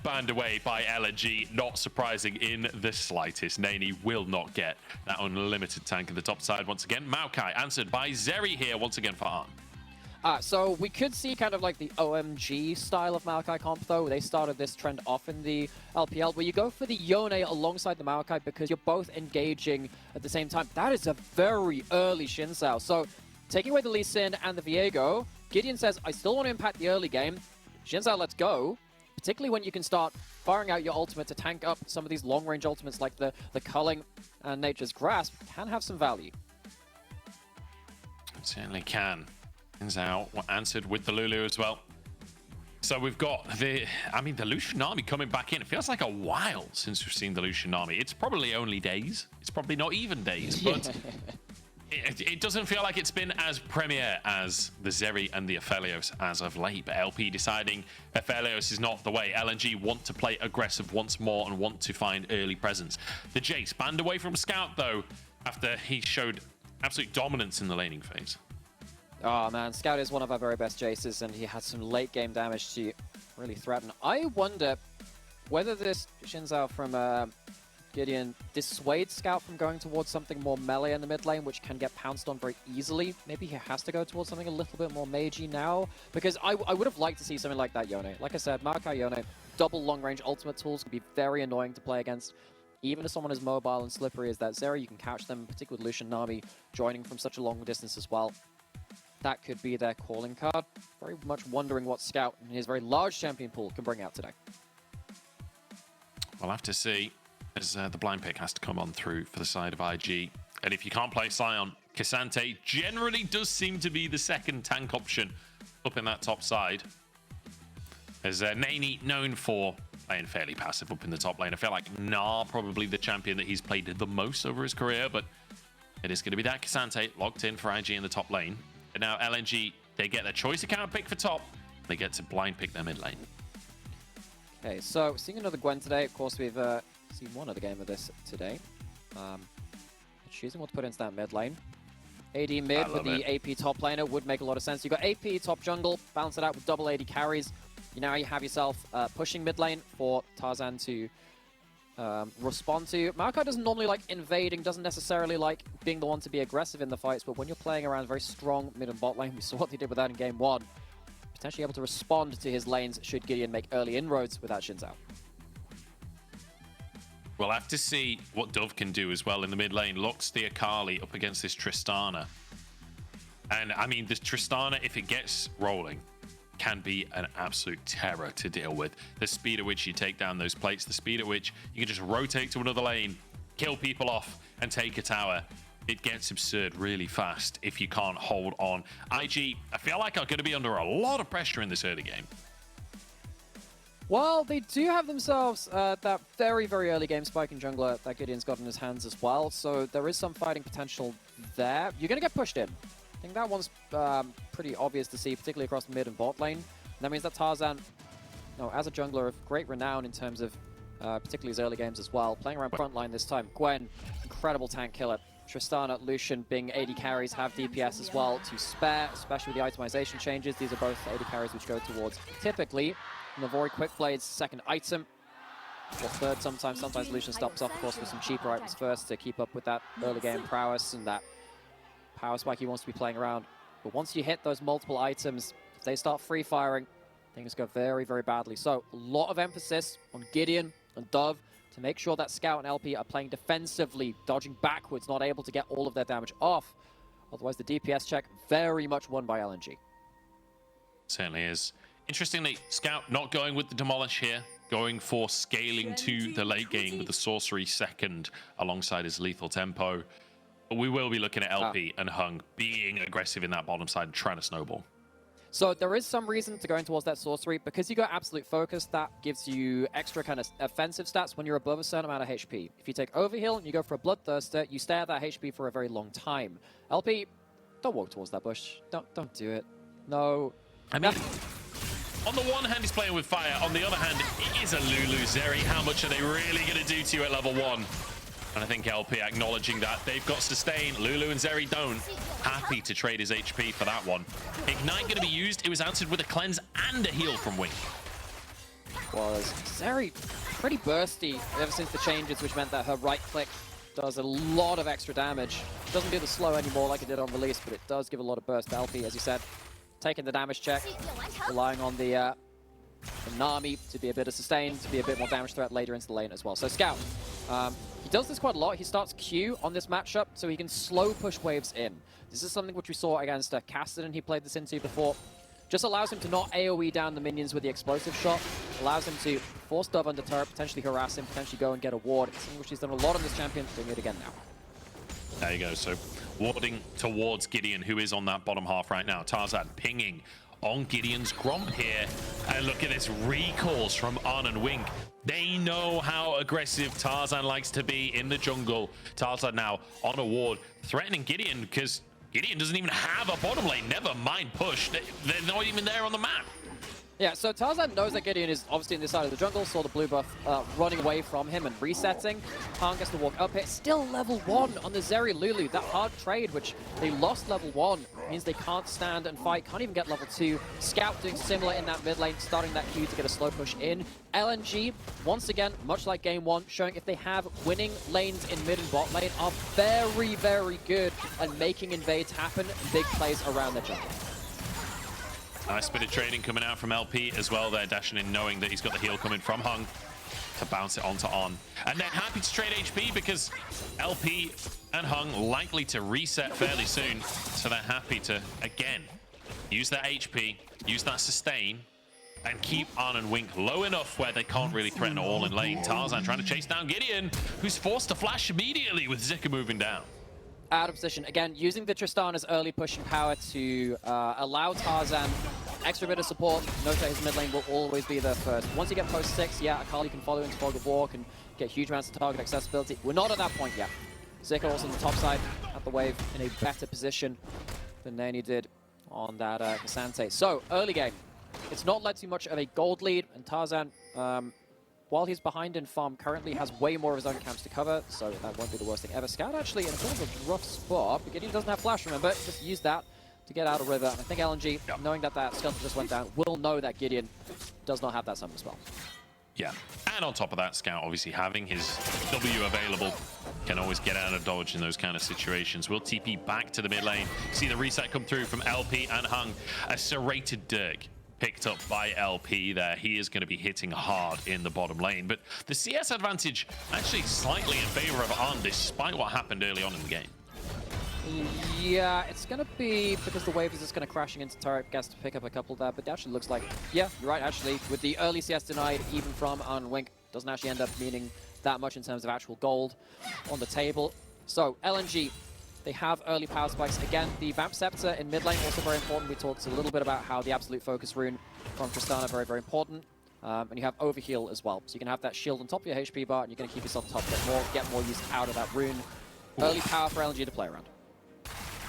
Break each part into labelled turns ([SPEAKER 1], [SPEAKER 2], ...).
[SPEAKER 1] banned away by LNG. Not surprising in the slightest. Neny will not get that unlimited tank at the top side once again. Maokai answered by Zeri here once again for Arn.
[SPEAKER 2] So we could see kind of like the OMG style of Maokai comp though. They started this trend off in the LPL where you go for the Yone alongside the Maokai because you're both engaging at the same time. That is a very early Xin Zhao. So taking away the Lee Sin and the Viego, Gideon says, I still want to impact the early game. Xin Zhao, let's go. Particularly when you can start firing out your ultimate to tank up some of these long-range ultimates like the Culling and Nature's Grasp can have some value.
[SPEAKER 1] It certainly can. Xin Zhao answered with the Lulu as well. So we've got the Lucian Nami coming back in. It feels like a while since we've seen the Lucian Nami. It's probably only days. It's probably not even days, but it doesn't feel like it's been as premier as the Zeri and the Aphelios as of late. But LP deciding Aphelios is not the way. LNG want to play aggressive once more and want to find early presence. The Jace banned away from Scout though after he showed absolute dominance in the laning phase.
[SPEAKER 2] Oh man, Scout is one of our very best Jaces, and he had some late game damage to really threaten. I wonder whether this Xin Zhao from Gideon dissuades Scout from going towards something more melee in the mid lane, which can get pounced on very easily. Maybe he has to go towards something a little bit more magey now, because I would have liked to see something like that Yone. Like I said, Maokai Yone, double long-range ultimate tools can be very annoying to play against. Even if someone as mobile and slippery as that Zeri, you can catch them, particularly with Lucian Nami joining from such a long distance as well. That could be their calling card. Very much wondering what Scout in his very large champion pool can bring out today.
[SPEAKER 1] We'll have to see, as the blind pick has to come on through for the side of IG. And if you can't play Sion, Ksante generally does seem to be the second tank option up in that top side. As Neny known for playing fairly passive up in the top lane. I feel like probably the champion that he's played the most over his career, but it is going to be that Ksante locked in for IG in the top lane. And now LNG, they get their choice account pick for top. They get to blind pick their mid lane.
[SPEAKER 2] Okay, so seeing another Gwen today. Of course, we've seen one other game of this today. Choosing what to put into that mid lane. AD mid with the AP top laner would make a lot of sense. You've got AP top jungle, balance it out with double AD carries. Now you have yourself pushing mid lane for Tarzan to respond to. Maokai doesn't normally like invading, doesn't necessarily like being the one to be aggressive in the fights, but when you're playing around very strong mid and bot lane, we saw what they did with that in game 1. Potentially able to respond to his lanes should Gideon make early inroads without Xin Zhao.
[SPEAKER 1] We'll have to see what Dove can do as well in the mid lane. Looks the Akali up against this Tristana. And I mean, this Tristana, if it gets rolling, can be an absolute terror to deal with. The speed at which you take down those plates, the speed at which you can just rotate to another lane, kill people off, and take a tower. It gets absurd really fast if you can't hold on. IG, I feel like are going to be under a lot of pressure in this early game.
[SPEAKER 2] Well, they do have themselves that very, very early game spike in jungler that Gideon's got in his hands as well, so there is some fighting potential there. You're going to get pushed in. I think that one's pretty obvious to see, particularly across the mid and bot lane. And that means that Tarzan, as a jungler of great renown in terms of particularly his early games as well, playing around front line this time. Gwen, incredible tank killer. Tristana, Lucian being AD carries, have DPS as well to spare, especially with the itemization changes. These are both AD carries which go towards typically Navori Quickblade's second item, or third sometimes. Sometimes Lucian stops off, of course, with some cheaper items first to keep up with that early game prowess and that power spike he wants to be playing around. But once you hit those multiple items, if they start free firing, things go very, very badly. So a lot of emphasis on Gideon and Dove to make sure that Scout and LP are playing defensively, dodging backwards, not able to get all of their damage off. Otherwise, the DPS check very much won by LNG.
[SPEAKER 1] Certainly is. Interestingly, Scout not going with the Demolish here, going for scaling to the late game with the Sorcery second alongside his lethal tempo. But we will be looking at LP and Hung being aggressive in that bottom side and trying to snowball.
[SPEAKER 2] So there is some reason to going towards that Sorcery. Because you got Absolute Focus, that gives you extra kind of offensive stats when you're above a certain amount of HP. If you take Overheal and you go for a Bloodthirster, you stay at that HP for a very long time. LP, don't walk towards that bush. Don't do it. No.
[SPEAKER 1] I mean, on the one hand, he's playing with fire. On the other hand, it is a Lulu Zeri. How much are they really going to do to you at level 1? And I think LP acknowledging that they've got sustain. Lulu and Zeri don't. Happy to trade his HP for that one. Ignite going to be used. It was answered with a cleanse and a heal from Wink.
[SPEAKER 2] was Zeri pretty bursty ever since the changes, which meant that her right click does a lot of extra damage. It doesn't do the slow anymore like it did on release, but it does give a lot of burst to LP, as you said. Taking the damage check, relying on the Nami to be a bit of sustain, to be a bit more damage threat later into the lane as well. So Scout, he does this quite a lot. He starts Q on this matchup, so he can slow push waves in. This is something which we saw against Cassidy, he played this into before. Just allows him to not AoE down the minions with the explosive shot. Allows him to force dove under turret, potentially harass him, potentially go and get a ward. It's something which he's done a lot on this champion, doing it again now.
[SPEAKER 1] There you go. So warding towards Gideon, who is on that bottom half right now. Tarzan pinging on Gideon's Gromp here. And look at this, recalls from On and Wink. They know how aggressive Tarzan likes to be in the jungle. Tarzan now on a ward, threatening Gideon because Gideon doesn't even have a bottom lane, never mind push. They're not even there on the map.
[SPEAKER 2] Yeah, so Tarzan knows that Gideon is obviously in this side of the jungle, saw the blue buff running away from him and resetting. Han gets to walk up here. Still level 1 on the Zeri Lulu. That hard trade, which they lost level 1, means they can't stand and fight, can't even get level 2. Scout doing similar in that mid lane, starting that Q to get a slow push in. LNG, once again, much like game 1, showing if they have winning lanes in mid and bot lane, are very, very good at making invades happen, big plays around the jungle.
[SPEAKER 1] Nice bit of trading coming out from LP as well. They're dashing in knowing that he's got the heal coming from Hung to bounce it onto On. And they're happy to trade HP because LP and Hung likely to reset fairly soon. So they're happy to, again, use that HP, use that sustain, and keep On and Wink low enough where they can't really threaten all in lane. Tarzan trying to chase down Gideon, who's forced to flash immediately with Zika moving down.
[SPEAKER 2] Out of position. Again, using the Tristana's early pushing power to allow Tarzan extra bit of support. Note that his mid lane will always be there first. Once you get post 6, yeah, Akali can follow into Fog of War, can get huge amounts of target accessibility. We're not at that point yet. Zika also on the top side, at the wave, in a better position than Neny did on that Ksante. So, early game. It's not led to much of a gold lead, and Tarzan, while he's behind in farm, currently has way more of his own camps to cover, so that won't be the worst thing ever. Scout actually in a bit of a rough spot, but Gideon doesn't have flash, remember? Just use that to get out of river. And I think LNG, knowing that that Ksante just went down, will know that Gideon does not have that summon spell.
[SPEAKER 1] Yeah, and on top of that, Scout obviously having his W available can always get out of dodge in those kind of situations. We'll TP back to the mid lane. See the reset come through from LP and Hung. A serrated Dirk picked up by LP there. He is going to be hitting hard in the bottom lane. But the CS advantage actually slightly in favor of On, despite what happened early on in the game.
[SPEAKER 2] Yeah, it's going to be because the wave is just going to crashing into turret, gets to pick up a couple there, but it actually looks like, yeah, you're right, actually, with the early CS denied, even from On Wink, doesn't actually end up meaning that much in terms of actual gold on the table. So, LNG, they have early power spikes. Again, the Vamp Scepter in mid lane, also very important. We talked a little bit about how the Absolute Focus rune from Tristana, very, very important. And you have Overheal as well. So you can have that shield on top of your HP bar, and you're going to keep yourself top, get more use out of that rune. Early power for LNG to play around.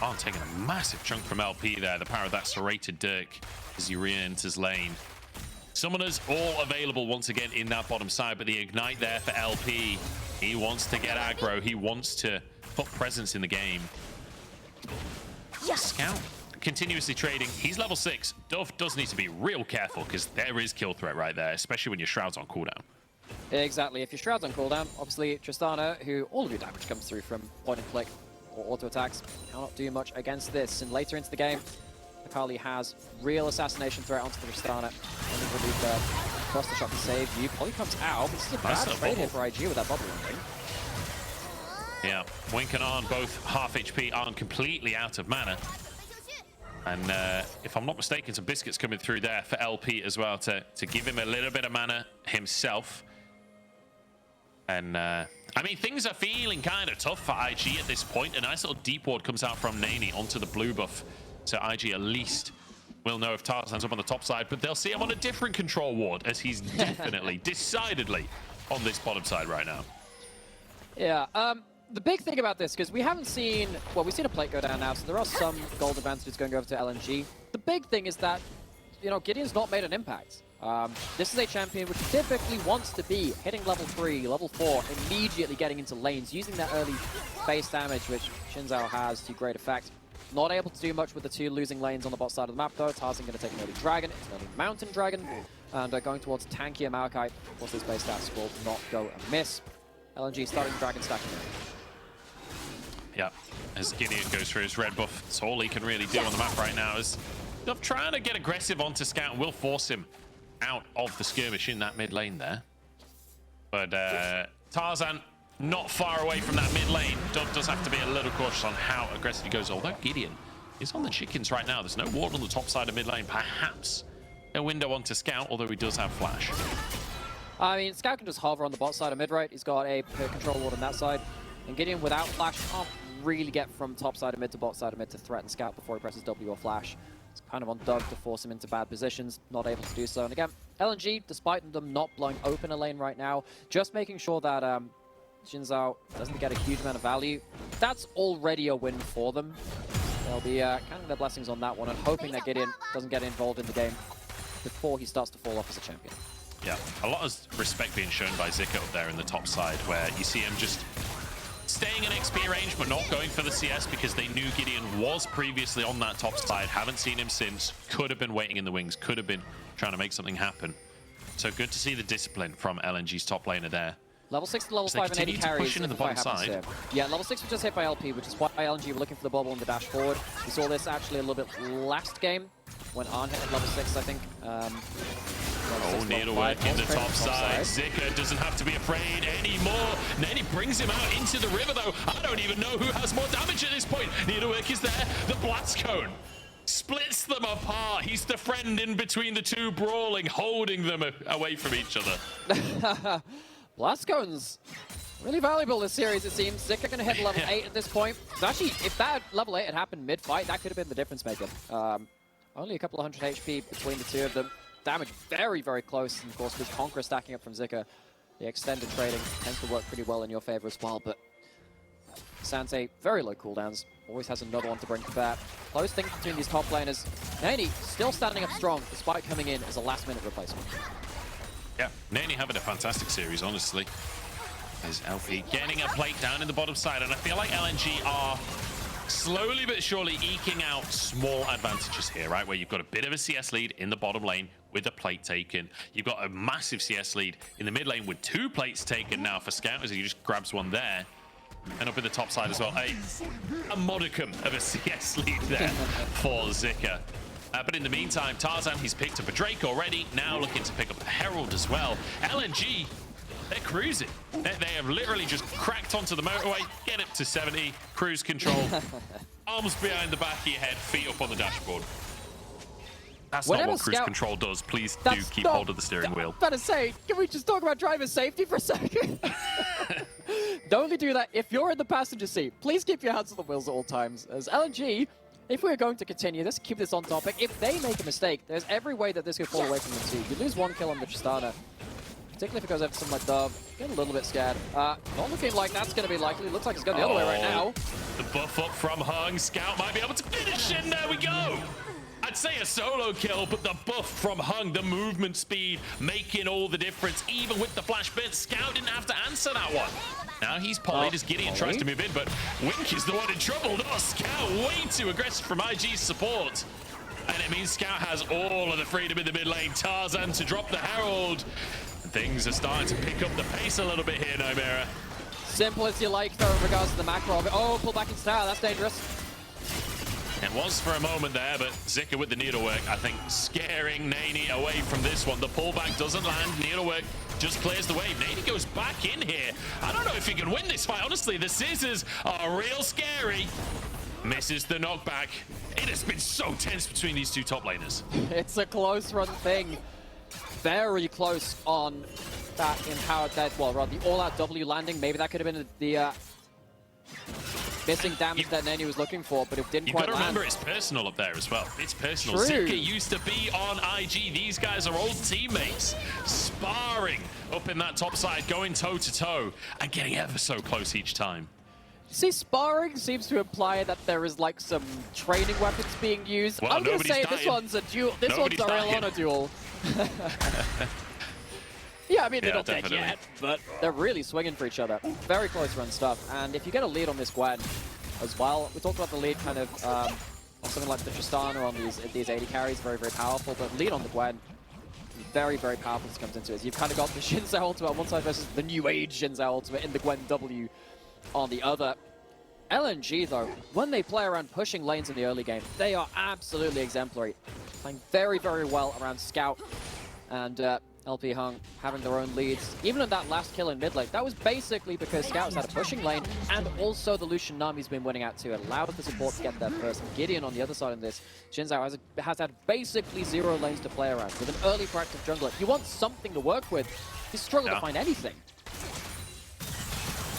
[SPEAKER 1] On taking a massive chunk from LP there. The power of that serrated Dirk as he re-enters lane. Summoners all available once again in that bottom side, but the Ignite there for LP. He wants to get aggro. He wants to put presence in the game. Scout continuously trading. He's level 6. Dove does need to be real careful because there is kill threat right there, especially when your Shroud's on cooldown.
[SPEAKER 2] Exactly. If your Shroud's on cooldown, obviously Tristana, who all of your damage comes through from point and click or auto attacks, cannot do much against this. And later into the game, Akali has real assassination threat onto the Tristana. Only relief there. Cross the shot to save you. Poly comes out. This is a bad trade here for IG with that bubble ending.
[SPEAKER 1] Yeah, Wink and On both half HP, aren't completely out of mana. And if I'm not mistaken, some biscuits coming through there for LP as well to give him a little bit of mana himself. And I mean, things are feeling kind of tough for IG at this point. A nice little deep ward comes out from Neny onto the blue buff. So IG at least will know if Tarzan's up on the top side, but they'll see him on a different control ward as he's definitely, decidedly on this bottom side right now.
[SPEAKER 2] Yeah, the big thing about this, because we haven't seen, well, we've seen a plate go down now, so there are some gold advantages going over to LNG. The big thing is that, you know, Gideon's not made an impact. This is a champion which typically wants to be hitting level 3, level 4, immediately getting into lanes, using that early base damage, which Xin Zhao has to great effect. Not able to do much with the two losing lanes on the bot side of the map, though. Tarzan going to take an early dragon. It's an early mountain dragon. And going towards tankier Maokai. Of course, his base stats will not go amiss. LNG starting dragon stacking in.
[SPEAKER 1] Yeah, as Gideon goes for his red buff, that's all he can really do on the map right now. Is trying to get aggressive onto Scout and will force him out of the skirmish in that mid lane there. But Tarzan not far away from that mid lane. Does have to be a little cautious on how aggressive he goes. Although Gideon is on the chickens right now. There's no ward on the top side of mid lane. Perhaps a window onto Scout, although he does have flash.
[SPEAKER 2] I mean, Scout can just hover on the bot side of mid right. He's got a control ward on that side. And Gideon without flash can't really get from top side of mid to bot side of mid to threaten Scout before he presses W or flash. It's kind of on Doug to force him into bad positions, not able to do so. And again, LNG, despite them not blowing open a lane right now, just making sure that Xin Zhao doesn't get a huge amount of value. That's already a win for them. They'll be counting their blessings on that one and hoping that Gideon doesn't get involved in the game before he starts to fall off as a champion.
[SPEAKER 1] Yeah, a lot of respect being shown by Zika up there in the top side, where you see him just staying in XP range but not going for the CS because they knew Gideon was previously on that top side. Haven't seen him since. Could have been waiting in the wings. Could have been trying to make something happen. So good to see the discipline from LNG's top laner there.
[SPEAKER 2] Level 6 to level 5 and 80 carries in the bottom side. Here. Yeah, level 6 was just hit by LP, which is why LNG were looking for the bubble and the dash forward. We saw this actually a little bit last game when Arn hit at level 6, I think.
[SPEAKER 1] Needlework in the top side. Zika doesn't have to be afraid anymore. Neny brings him out into the river, though. I don't even know who has more damage at this point. Needlework is there. The Blast Cone splits them apart. He's the friend in between the two brawling, holding them away from each other.
[SPEAKER 2] Blast Cone's really valuable this series, it seems. Zika going to hit level 8 at this point. So actually, if that level 8 had happened mid-fight, that could have been the difference maker. Only a couple of 100 HP between the two of them. Damage very, very close. And of course, with Conqueror stacking up from Zika, the extended trading tends to work pretty well in your favor as well. But Ksante, very low cooldowns. Always has another one to bring to bear. Close things between these top laners. Neny still standing up strong, despite coming in as a last-minute replacement.
[SPEAKER 1] Yeah, Neny having a fantastic series, honestly. There's LP getting a plate down in the bottom side, and I feel like LNG are slowly but surely eking out small advantages here, right? Where you've got a bit of a CS lead in the bottom lane with a plate taken. You've got a massive CS lead in the mid lane with 2 plates taken now for Scout, as he just grabs one there. And up in the top side as well, a modicum of a CS lead there for Zika. But in the meantime, Tarzan, he's picked up a Drake already, now looking to pick up a Herald as well. LNG, they're cruising. They have literally just cracked onto the motorway, get up to 70, cruise control, arms behind the back of your head, feet up on the dashboard. That's not what cruise control does. Please do keep hold of the steering wheel.
[SPEAKER 2] I was about to say, can we just talk about driver safety for a second? Don't do that. If you're in the passenger seat, please keep your hands on the wheels at all times. As LNG, if we're going to continue this, keep this on topic, if they make a mistake, there's every way that this could fall away from them too. You lose 1 kill on the Tristana, particularly if it goes over something like Dove. Get a little bit scared. Not looking like that's going to be likely. Looks like it's going the other way right now.
[SPEAKER 1] The buff up from Hung. Scout might be able to finish it. There we go. I'd say a solo kill, but the buff from Hung, the movement speed, making all the difference. Even with the flash bit, Scout didn't have to answer that one. Now he's polyed as Gideon tries to move in, but Wink is the one in trouble. No, Scout way too aggressive from IG's support. And it means Scout has all of the freedom in the mid lane. Tarzan to drop the Herald. Things are starting to pick up the pace a little bit here, Nymaera.
[SPEAKER 2] Simple as you like, though, in regards to the macro of it. Oh, pull back in style. That's dangerous.
[SPEAKER 1] It was for a moment there, but Zika with the needlework, I think, scaring Neny away from this one. The pullback doesn't land. Needlework just clears the way. Neny goes back in here. I don't know if he can win this fight. Honestly, the scissors are real scary. Misses the knockback. It has been so tense between these two top laners.
[SPEAKER 2] It's a close run thing. Very close on that empowered dead. Well, rather the all-out W landing. Maybe that could have been the missing damage that Neny was looking for, but it didn't quite land.
[SPEAKER 1] You've got to remember it's personal up there as well. It's personal.
[SPEAKER 2] True.
[SPEAKER 1] Zika used to be on IG. These guys are old teammates, sparring up in that top side, going toe-to-toe, and getting ever so close each time.
[SPEAKER 2] See, sparring seems to imply that there is like some training weapons being used.
[SPEAKER 1] Well,
[SPEAKER 2] I'm going to say
[SPEAKER 1] dying.
[SPEAKER 2] this one's a duel. This one's a real honor duel. Yeah, I mean, they're not dead yet, but they're really swinging for each other. Very close run stuff. And if you get a lead on this Gwen, as well. We talked about the lead kind of on something like the Tristana on these AD carries, very, very powerful, but lead on the Gwen, very, very powerful as it comes into it. You've kind of got the Xin Zhao ultimate on one side versus the new age Xin Zhao ultimate in the Gwen W on the other. LNG, though, when they play around pushing lanes in the early game, they are absolutely exemplary. Playing very, very well around Scout and LP Hung having their own leads. Even in that last kill in mid lane, that was basically because Scout's had a pushing lane, and also the Lucian Nami's been winning out too. It allowed the support to get there first. And Gideon on the other side of this, Xin Zhao has had basically 0 lanes to play around. With an early proactive jungler, you want something to work with. He's struggling to find anything.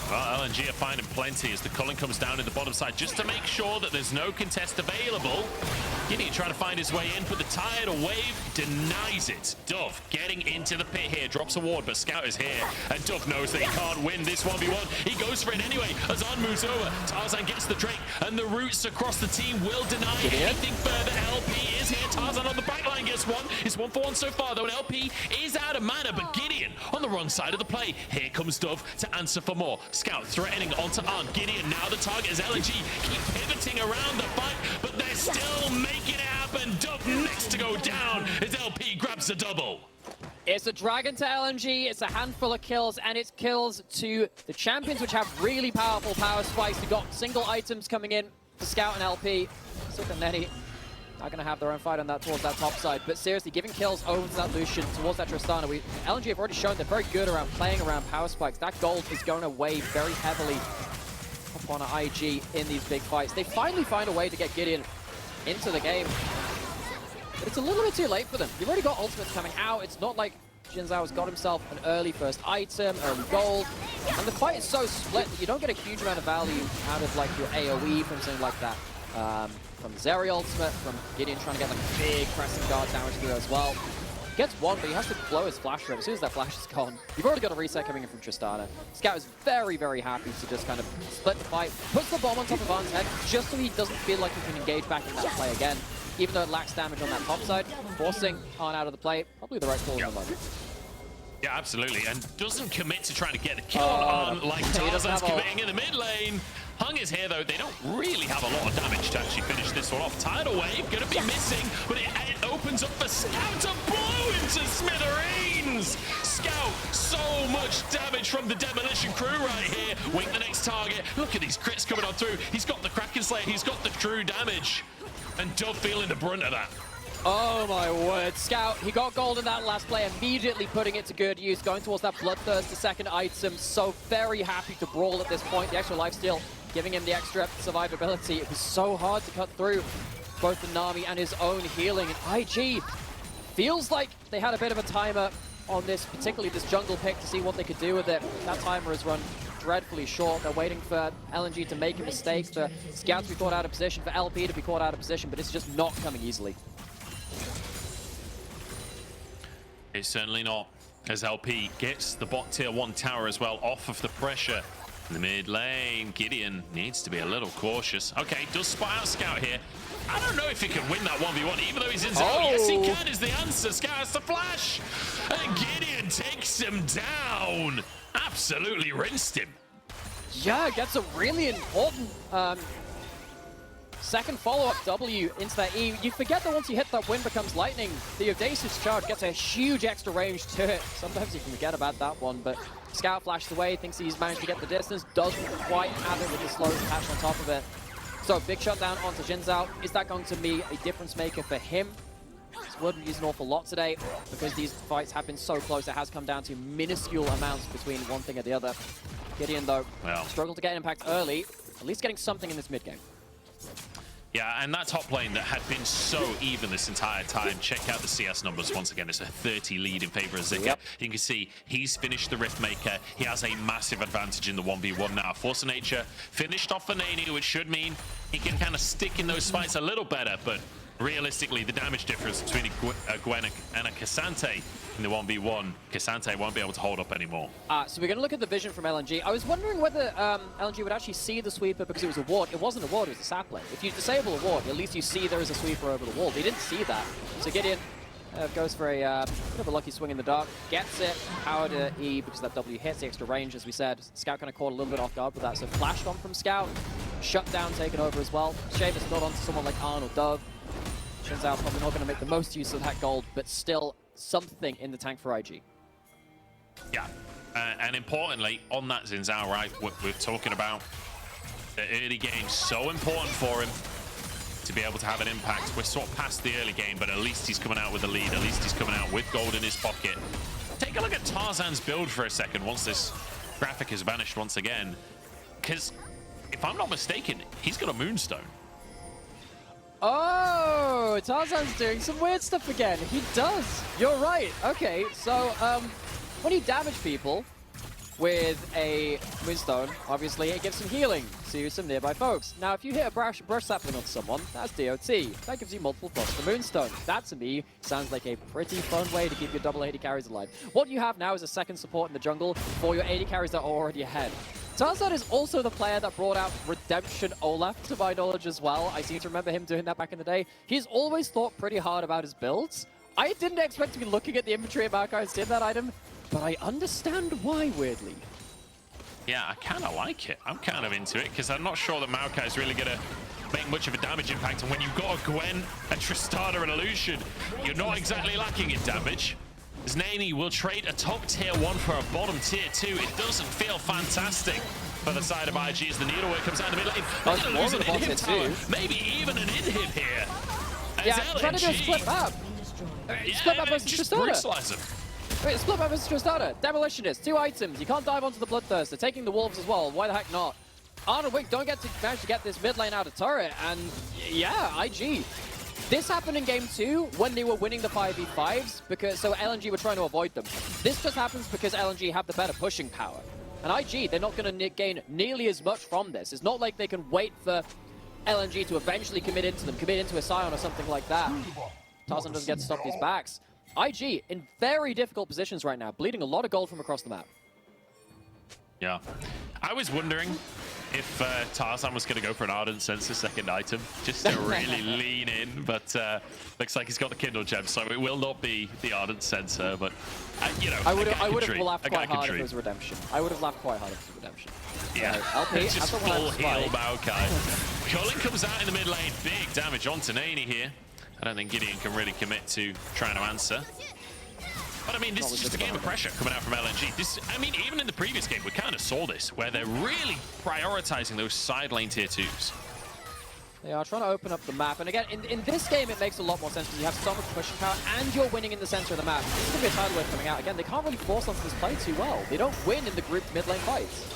[SPEAKER 1] Well, LNG are finding plenty as the culling comes down in the bottom side just to make sure that there's no contest available. Gideon trying to find his way in, but the tidal wave denies it. Dove getting into the pit here, drops a ward, but Scout is here, and Dove knows that he can't win this 1v1. He goes for it anyway. Azan moves over, Tarzan gets the Drake, and the roots across the team will deny anything further. LP is here, Tarzan on the backline gets one. It's 1-for-1 so far, though, and LP is out of mana, but Gideon on the wrong side of the play. Here comes Dove to answer for more. Scout threatening onto Arn. Gideon now the target is LNG. Keep pivoting around the fight, but they're still making it happen. Dove next to go down as LP grabs a double.
[SPEAKER 2] It's a dragon to LNG, it's a handful of kills, and it's kills to the champions, which have really powerful power spikes. You've got single items coming in for Scout and LP. Zika and Neny are going to have their own fight on that towards that top side, but seriously, giving kills over to that Lucian, towards that Tristana. LNG have already shown they're very good around playing around power spikes. That gold is going to weigh very heavily upon an IG in these big fights. They finally find a way to get Gideon into the game, but it's a little bit too late for them. You've already got ultimates coming out. It's not like Xin Zhao has got himself an early first item, early gold, and the fight is so split that you don't get a huge amount of value out of like your AoE from something like that. From Zeri ultimate, from Gideon trying to get like a big pressing guard damage through as well. Gets one, but he has to blow his flash rate. As soon as that flash is gone, you've already got a reset coming in from Tristana. Scout is very, very happy to just kind of split the fight, puts the bomb on top of Arn's head, just so he doesn't feel like he can engage back in that play again, even though it lacks damage on that top side. Forcing Arn out of the play, probably the right call in the moment.
[SPEAKER 1] Yeah, absolutely, and doesn't commit to trying to get the kill on like Tarzan's committing in the mid lane. Hung is here, though. They don't really have a lot of damage to actually finish this one off. Tidal wave going to be missing, but it opens up for Scout to blow into smithereens. Scout, so much damage from the demolition crew right here. Wink the next target. Look at these crits coming on through. He's got the Kraken Slayer. He's got the true damage. And Dove feeling the brunt of that.
[SPEAKER 2] Oh my word, Scout, he got gold in that last play, immediately putting it to good use, going towards that Bloodthirst, the second item. So very happy to brawl at this point. The extra lifesteal giving him the extra survivability. It was so hard to cut through both the Nami and his own healing. And IG feels like they had a bit of a timer on this, particularly this jungle pick, to see what they could do with it. That timer has run dreadfully short. They're waiting for LNG to make a mistake, for Scout to be caught out of position, for LP to be caught out of position, but it's just not coming easily.
[SPEAKER 1] It's certainly not, as LP gets the bot tier 1 tower as well off of the pressure. In the mid lane, Gideon needs to be a little cautious. Okay, does spot out Scout here. I don't know if he can win that 1v1, even though he's in zone. Yes, he can, is the answer. Scout has the flash. And Gideon takes him down. Absolutely rinsed him.
[SPEAKER 2] Yeah, gets a really important second follow-up W into that E. You forget that once you hit that wind becomes lightning, the Audacious charge gets a huge extra range to it. Sometimes you can forget about that one, but Scout flashes away, thinks he's managed to get the distance, doesn't quite have it with the slows attached on top of it. So big shutdown onto Xin Zhao. Is that going to be a difference maker for him? This wouldn't use an awful lot today, because these fights have been so close. It has come down to minuscule amounts between one thing and the other. Gideon, though, struggled to get an impact early, at least getting something in this mid game.
[SPEAKER 1] Yeah, and that top lane that had been so even this entire time. Check out the CS numbers once again. It's a 30 lead in favor of Zika. You can see he's finished the Riftmaker. He has a massive advantage in the 1v1 now. Force of Nature finished off for Neny, which should mean he can kind of stick in those fights a little better, but realistically, the damage difference between a Gwen and a Ksante in the 1v1, Ksante won't be able to hold up anymore.
[SPEAKER 2] So we're going to look at the vision from LNG. I was wondering whether LNG would actually see the sweeper because it was a ward. It wasn't a ward, it was a sapling. If you disable a ward, at least you see there is a sweeper over the wall. They didn't see that. So Gideon goes for a bit of a lucky swing in the dark, gets it, power to E because that W hits the extra range, as we said. Scout kind of caught a little bit off guard with that, so flashed on from Scout. shutdown taken over as well. Shame it's not onto someone like Arn or Dove. Xin Zhao probably not going to make the most use of that gold, but still something in the tank for IG.
[SPEAKER 1] Yeah, and importantly, on that Xin Zhao, right, we're talking about the early game, so important for him to be able to have an impact. We're sort of past the early game, but at least he's coming out with a lead. At least he's coming out with gold in his pocket. Take a look at Tarzan's build for a second once this graphic has vanished once again. Because, if I'm not mistaken, he's got a Moonstone.
[SPEAKER 2] Oh, Tarzan's doing some weird stuff again. He does. You're right. Okay, so when you damage people with a Moonstone, obviously it gives some healing to some nearby folks. Now, if you hit a brush sapling on someone, that's DOT. That gives you multiple buffs to Moonstone. That, to me, sounds like a pretty fun way to keep your double AD carries alive. What you have now is a second support in the jungle for your AD carries that are already ahead. Tarzan is also the player that brought out Redemption Olaf, to my knowledge, as well. I seem to remember him doing that back in the day. He's always thought pretty hard about his builds. I didn't expect to be looking at the inventory of Maokai and seeing that item, but I understand why, weirdly.
[SPEAKER 1] Yeah, I kind of like it. I'm kind of into it, because I'm not sure that Maokai is really going to make much of a damage impact. And when you've got a Gwen, a Tristana, and a Lucian, you're not exactly lacking in damage. As Neny will trade a top tier 1 for a bottom tier 2. It doesn't feel fantastic for the side of IG as the needlework comes out of the mid lane. They're going to lose an inhib tower, maybe even an inhib here.
[SPEAKER 2] Yeah, trying to do a split map. Split map versus
[SPEAKER 1] just
[SPEAKER 2] Tristana.
[SPEAKER 1] brutalize him.
[SPEAKER 2] Wait, split map versus Tristana. Demolitionist, 2 items. You can't dive onto the Bloodthirster. Taking the Wolves as well. Why the heck not? Arn and Wick don't manage to get this mid lane out of turret. And yeah, IG. This happened in game 2 when they were winning the 5v5s, so LNG were trying to avoid them. This just happens because LNG have the better pushing power. And IG, they're not going to gain nearly as much from this. It's not like they can wait for LNG to eventually commit into a Scion or something like that. Tarzan doesn't get to stop these backs. IG in very difficult positions right now, bleeding a lot of gold from across the map.
[SPEAKER 1] Yeah. I was wondering if Tarzan was going to go for an Ardent Sensor second item, just to really lean in, but looks like he's got the Kindle Gem, so it will not be the Ardent Sensor, but, you know,
[SPEAKER 2] I would have laughed quite hard if it was Redemption. I would have laughed quite hard if it was Redemption.
[SPEAKER 1] Yeah,
[SPEAKER 2] LP,
[SPEAKER 1] just full heal Maokai. Cullen comes out in the mid lane, big damage onto Neny here. I don't think Gideon can really commit to trying to answer. But I mean, this is just a game of pressure coming out from LNG. I mean, even in the previous game, we kind of saw this, where they're really prioritizing those side lane tier 2s.
[SPEAKER 2] They are trying to open up the map. And again, in this game, it makes a lot more sense because you have so much pushing power and you're winning in the center of the map. This is going to be a tidal wave coming out. Again, they can't really force onto this play too well. They don't win in the group mid lane fights.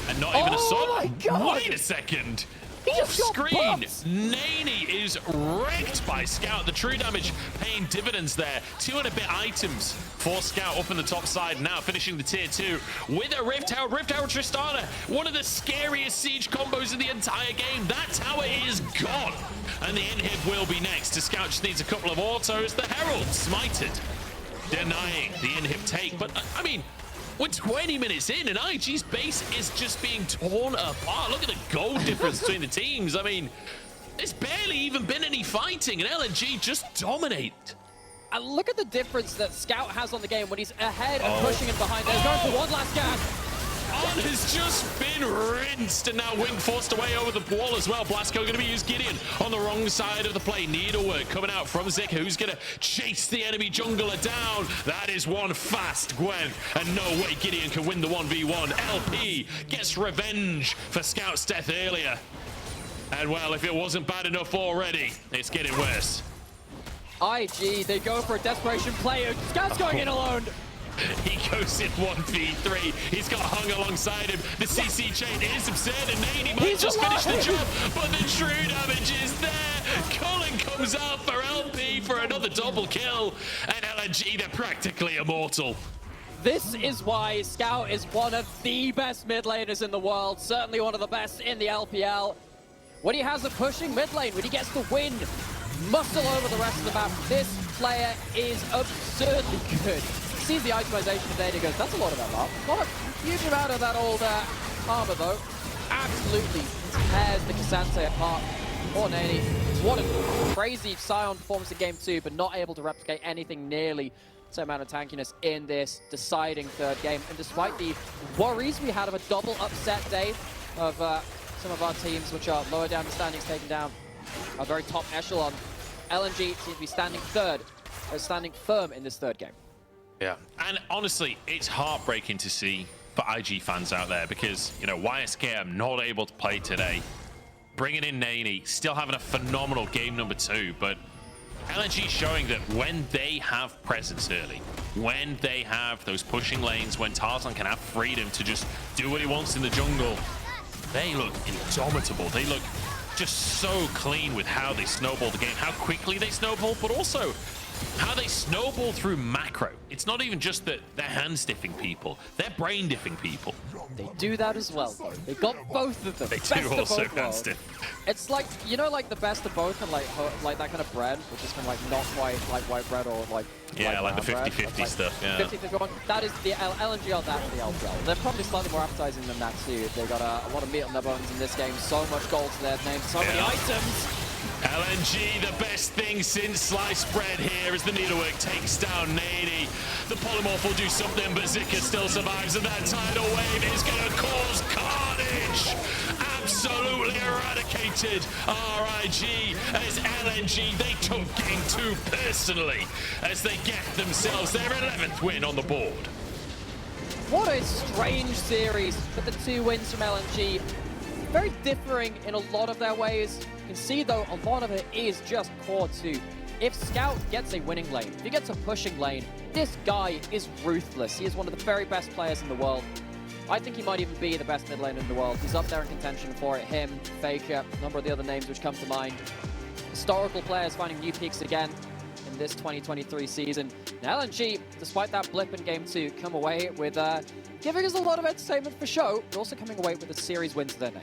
[SPEAKER 1] And not even a sword.
[SPEAKER 2] My God.
[SPEAKER 1] Wait a second. Off screen, Neny is wrecked by Scout. The true damage paying dividends there. 2 and a bit items for Scout up in the top side now, finishing the tier 2 with a Rift Tower. Rift Tower Tristana, one of the scariest siege combos in the entire game. That tower is gone. And the inhib will be next. Scout just needs a couple of autos. The Herald smited, denying the inhib take. But I mean, we're 20 minutes in and IG's base is just being torn apart. Look at the gold difference between the teams. I mean, there's barely even been any fighting and LNG just dominate.
[SPEAKER 2] And look at the difference that Scout has on the game when he's ahead and pushing him behind. There's going for one last gas.
[SPEAKER 1] On has just been rinsed, and now Wing forced away over the wall as well. Blasco going to be used Gideon on the wrong side of the play. Needlework coming out from Zika, who's going to chase the enemy jungler down. That is one fast Gwen, and no way Gideon can win the 1v1. LP gets revenge for Scout's death earlier. And well, if it wasn't bad enough already, it's getting worse.
[SPEAKER 2] IG, they go for a desperation play. Scout's going in alone.
[SPEAKER 1] He goes in 1v3. He's got hung alongside him. The CC chain is absurd, and Neny might just finish the job, but the true damage is there. Cullen comes out for LP for another double kill, and LNG, they're practically immortal.
[SPEAKER 2] This is why Scout is one of the best mid laners in the world, certainly one of the best in the LPL. When he has a pushing mid lane, when he gets the win, muscle over the rest of the map, this player is absurdly good. Sees the itemization of Neny, goes, that's a lot of MR. Not a huge amount of that old armor though. Absolutely tears the Ksante apart. Poor Neny. What a crazy Scion performance in game 2, but not able to replicate anything nearly the amount of tankiness in this deciding third game. And despite the worries we had of a double upset day, of some of our teams, which are lower down the standings, taking down a very top echelon. LNG seems to be standing third, standing firm in this third game.
[SPEAKER 1] Yeah, and honestly, it's heartbreaking to see for IG fans out there because, you know, YSKM not able to play today. Bringing in Neny, still having a phenomenal game number 2, but LNG showing that when they have presence early, when they have those pushing lanes, when Tarzan can have freedom to just do what he wants in the jungle, they look indomitable. They look just so clean with how they snowball the game, how quickly they snowball, but also how they snowball through macro. It's not even just that they're hand-stiffing people, they're brain-diffing people.
[SPEAKER 2] They do that as well. They got both of them.
[SPEAKER 1] They
[SPEAKER 2] Best
[SPEAKER 1] do
[SPEAKER 2] of
[SPEAKER 1] also
[SPEAKER 2] both worlds.
[SPEAKER 1] hand-stiff.
[SPEAKER 2] It's like, you know, like the best of both and like that kind of bread, which is kind of like not quite like white bread or like
[SPEAKER 1] Yeah, like the
[SPEAKER 2] brown
[SPEAKER 1] 50-50
[SPEAKER 2] bread.
[SPEAKER 1] stuff, yeah.
[SPEAKER 2] 50-50 one. That is the LNG on that for the LPL. They're probably slightly more appetizing than that too. They got a lot of meat on their bones in this game. So much gold to their name. So many items.
[SPEAKER 1] LNG, the best thing since sliced bread here as the needlework takes down Neny. The polymorph will do something, but Zika still survives, and that tidal wave is going to cause carnage. Absolutely eradicated RIG as LNG, they took game 2 personally as they get themselves their 11th win on the board.
[SPEAKER 2] What a strange series for the 2 wins from LNG. Very differing in a lot of their ways. You can see, though, a lot of it is just core to if Scout gets a winning lane, if he gets a pushing lane, this guy is ruthless. He is one of the very best players in the world. I think he might even be the best mid laner in the world. He's up there in contention for it. Him, Faker, a number of the other names which come to mind. Historical players finding new peaks again in this 2023 season. Now LNG, despite that blip in Game 2, come away with giving us a lot of entertainment for show, but also coming away with a series win to their name.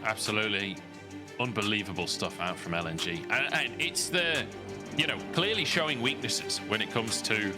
[SPEAKER 1] Absolutely unbelievable stuff out from LNG. And it's the, you know, clearly showing weaknesses when it comes to